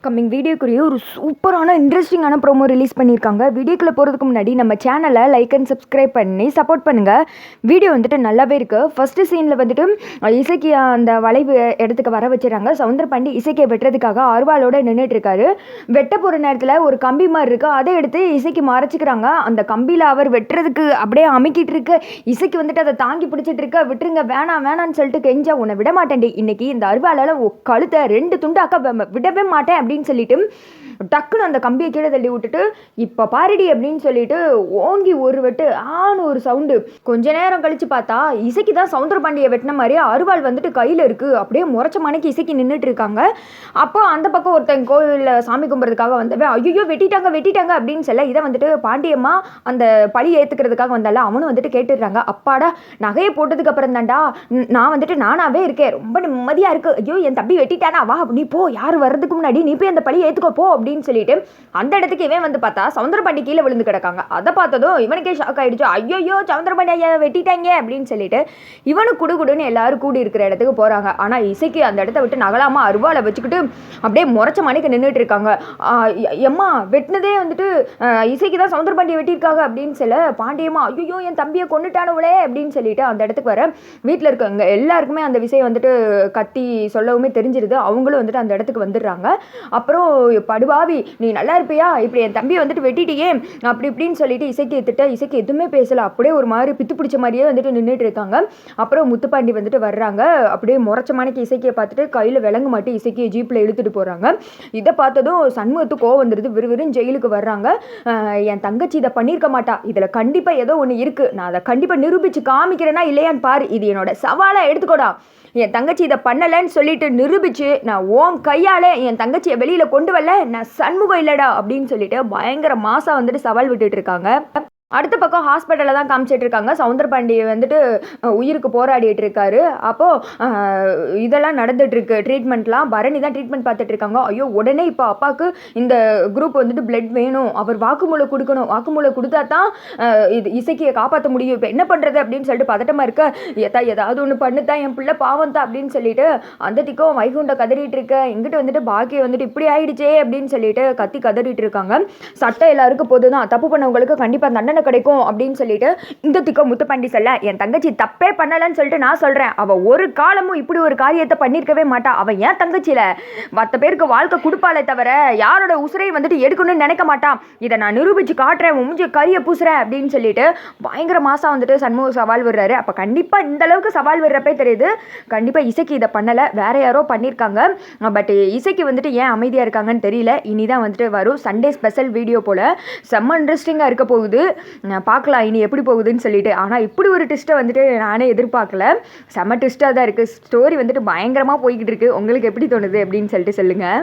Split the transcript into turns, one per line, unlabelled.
Coming வீடியோக்குரிய ஒரு சூப்பரான இன்ட்ரெஸ்டிங்கான ப்ரோமோ ரிலீஸ் பண்ணியிருக்காங்க. வீடியோக்குள்ளே போகிறதுக்கு முன்னாடி நம்ம சேனலை லைக் அண்ட் சப்ஸ்கிரைப் பண்ணி சப்போர்ட் பண்ணுங்கள். வீடியோ வந்துட்டு நல்லாவே இருக்குது. ஃபஸ்ட்டு சீனில் வந்துட்டு இசைக்கியை அந்த வளைவு இடத்துக்கு வர வச்சுறாங்க. சவுந்தரபாண்டி இசைக்கியை வெட்டுறதுக்காக அருவாளோடு நின்றுட்டு இருக்காரு. வெட்ட போகிற நேரத்தில் ஒரு கம்பி மாதிரி இருக்குது, அதை எடுத்து இசைக்கு மறைச்சிக்கிறாங்க. அந்த கம்பியில் அவர் வெட்டுறதுக்கு அப்படியே அமைக்கிட்டு இருக்கு. இசைக்கு வந்துட்டு அதை தாங்கி பிடிச்சிட்டு இருக்க. விட்டுருங்க, வேணாம் வேணான்னு சொல்லிட்டு கெஞ்சா, உன்னை விட மாட்டேன்டி, இன்னைக்கு இந்த அருவாளால் கழுத்தை 2 துண்டாக்க விடவே மாட்டேன் அப்படின்னு சொல்லிட்டு டக்குன்னு அந்த கம்பியை கீழே தள்ளி விட்டுட்டு, இப்போ பாருடி அப்படின்னு சொல்லிட்டு ஓங்கி ஒரு வெட்டு ஒரு சவுண்டு. கொஞ்ச நேரம் கழிச்சு பார்த்தா இசைக்கு தான் சவுந்தரபாண்டியை வெட்டின மாதிரி அருவாள் வந்துட்டு கையில் இருக்குது. அப்படியே முறைச்ச மணிக்கு இசைக்கு நின்றுட்டு இருக்காங்க. அப்போ அந்த பக்கம் ஒருத்தன் கோவிலில் சாமி கும்பிட்றதுக்காக வந்தவன் ஐயோ வெட்டிட்டாங்க அப்படின்னு சொல்ல, இதை வந்துட்டு பாண்டியம்மா அந்த பழி ஏற்றுக்கிறதுக்காக வந்தால அவனும் வந்துட்டு கேட்டுடுறாங்க. அப்பாடா, நகையை போட்டதுக்கு அப்புறம் தான்டா நான் வந்துட்டு நானாவே இருக்கேன், ரொம்ப நிம்மதியாக இருக்குது. ஐயோ என் தம்பி வெட்டிட்டானா, வா நீ போ, யார் வர்றதுக்கு முன்னாடி நீ போய் அந்த பழி ஏற்றுக்கோ போ அப்படின்னு சொல்லிட்டு அந்த இடத்துக்கு இவன் வந்து பார்த்தா சவுந்தரபாண்டி கீழே விழுந்து கிடக்காங்க. அதை பார்த்ததும் இவனுக்கே ஷாக் ஆயிடுச்சு. ஐயோ சவுந்தரபாண்டி ஐயா வெட்டிட்டாங்க அப்படின்னு சொல்லிட்டு இவனு குடுன்னு எல்லாரும் கூடி இருக்கிற இடத்துக்கு போறாங்க. ஆனா இசைக்கு அந்த இடத்த விட்டு நகலாம அருவாளை வச்சுக்கிட்டு அப்படியே முறைச்ச மணிக்கு நின்றுட்டு இருக்காங்க. எம்மா வெட்டினதே வந்துட்டு இசைக்கு தான் சவுந்தரபாண்டியை வெட்டியிருக்காங்க அப்படின்னு சொல்ல, பாண்டியம்மா ஐயோ என் தம்பியை கொண்டுட்டானுவளே அப்படின்னு சொல்லிட்டு அந்த இடத்துக்கு வர வீட்டில் இருக்கவங்க எல்லாருக்குமே அந்த விஷயம் வந்துட்டு கத்தி சொல்லவுமே தெரிஞ்சிருது. அவங்களும் வந்துட்டு அந்த இடத்துக்கு வந்துடுறாங்க. அப்புறம் படுபாவி, நீ நல்லா இருப்பியா, இப்படி என் தம்பியை வந்துட்டு வெட்டிட்டியே அப்படி இப்படின்னு சொல்லிட்டு இசைக்கு திட்ட. இசைக்கு எதுவுமே பேசல, அப்படியே ஒரு மாதிரி பித்து பிடிச்ச மாதிரியே வந்துட்டு நின்றுட்டு இருக்காங்க. அப்புறம் முத்துப்பாண்டி வந்துட்டு வர்றாங்க. அப்படியே முறைச்ச மணிக்கு இசைக்கியை பார்த்துட்டு கையில் விலங்கு மாட்டி இசைக்கியை ஜீப்பில் இழுத்துட்டு போகிறாங்க. இதை பார்த்ததும் சண்முகத்து கோவம் வந்துடுது. விறுவிறுன்னு ஜெயிலுக்கு வர்றாங்க. என் தங்கச்சி இதை பண்ணியிருக்க மாட்டா, இதில் கண்டிப்பாக ஏதோ ஒன்று இருக்குது, நான் அதை கண்டிப்பாக நிரூபித்து காமிக்கிறேன்னா இல்லையான்னு பாரு, இது என்னோட சவாலாக எடுத்துக்கோடா, என் தங்கச்சி இதை பண்ணலைன்னு சொல்லிட்டு நிரூபிச்சு நான் ஓம் கையாலே என் தங்கச்சியை வெளியில் கொண்டு வரல, நான் சண்முகம் இல்லடா அப்படின்னு சொல்லிட்டு பயங்கர மாசா வந்துட்டு சவால் விட்டுட்டு இருக்காங்க. அடுத்த பக்கம் ஹாஸ்பிட்டலில் தான் காமிச்சிட்டு இருக்காங்க. சவுந்தரபாண்டி வந்துட்டு உயிருக்கு போராடிட்டு இருக்காரு. அப்போது இதெல்லாம் நடந்துட்டுருக்கு, ட்ரீட்மெண்ட்லாம். பரணி தான் ட்ரீட்மெண்ட் பார்த்துட்டு இருக்காங்க. ஐயோ உடனே இப்போ அப்பாவுக்கு இந்த குரூப் வந்துட்டு பிளட் வேணும், அவர் வாக்குமூலம் கொடுக்கணும், வாக்குமூலம் கொடுத்தா தான் இது இசைக்கியை காப்பாற்ற முடியும், இப்போ என்ன பண்ணுறது அப்படின்னு சொல்லிட்டு பதட்டமாக இருக்க. ஏதாவது ஒன்று பண்ணுத்தான், என் பிள்ளை பாவம் தான் அப்படின்னு சொல்லிட்டு அந்த திக்கம் வைகுண்ட கதறிட்டு இருக்க. இங்கிட்ட வந்துட்டு பாக்கியை வந்துட்டு இப்படி ஆயிடுச்சே அப்படின்னு சொல்லிட்டு கத்தி கதறிட்டு இருக்காங்க. சட்டம் எல்லாருக்கும் போது தான், தப்பு பண்ணவங்களுக்கு கண்டிப்பாக தண்டனை கிடைக்கும் அப்படின்னு சொல்லிட்டு இந்த திக்கம் முத்துப்பாண்டி சொல்ல, என் தங்கச்சி தப்பே பண்ணலன்னு சொல்லிட்டு நான் சொல்றேன், அவ ஒரு காலமும் இப்படி ஒரு காரியத்தை பண்ணிருக்கவே மாட்டா, அவ ஏன் தங்கச்சியில மற்ற பேருக்கு வாழ்க்கை கொடுப்பாளே தவிர யாரோட உசுரை வந்துட்டு எடுக்கணும்னு நினைக்க மாட்டான், இதை நான் நிரூபிச்சு காட்டுறேன், மூஞ்சி கரிய பூசுறேன் அப்படின்னு சொல்லிட்டு பயங்கர மாசா வந்துட்டு சண்முகம் சவால் விடுறாரு. அப்ப கண்டிப்பா இந்த அளவுக்கு சவால் விடுறப்பே தெரியுது கண்டிப்பா இசைக்கு இதை பண்ணல, வேற யாரோ பண்ணிருக்காங்க. பட் இசைக்கு வந்துட்டு ஏன் அமைதியா இருக்காங்கன்னு தெரியல. இனிதான் வந்துட்டு வரும் சண்டே ஸ்பெஷல் வீடியோ போல செம்ம இன்ட்ரெஸ்டிங்கா இருக்க போகுது. பார்க்கலாம் இனி எப்படி போகுதுன்னு சொல்லிட்டு. ஆனால் இப்படி ஒரு ட்விஸ்ட்டை வந்துட்டு நானே எதிர்பார்க்கல. செம்ம ட்விஸ்ட்டாக தான் இருக்குது. ஸ்டோரி வந்துட்டு பயங்கரமாக போய்கிட்டு இருக்குது. உங்களுக்கு எப்படி தோணுது அப்படின்னு சொல்லிட்டு சொல்லுங்கள்.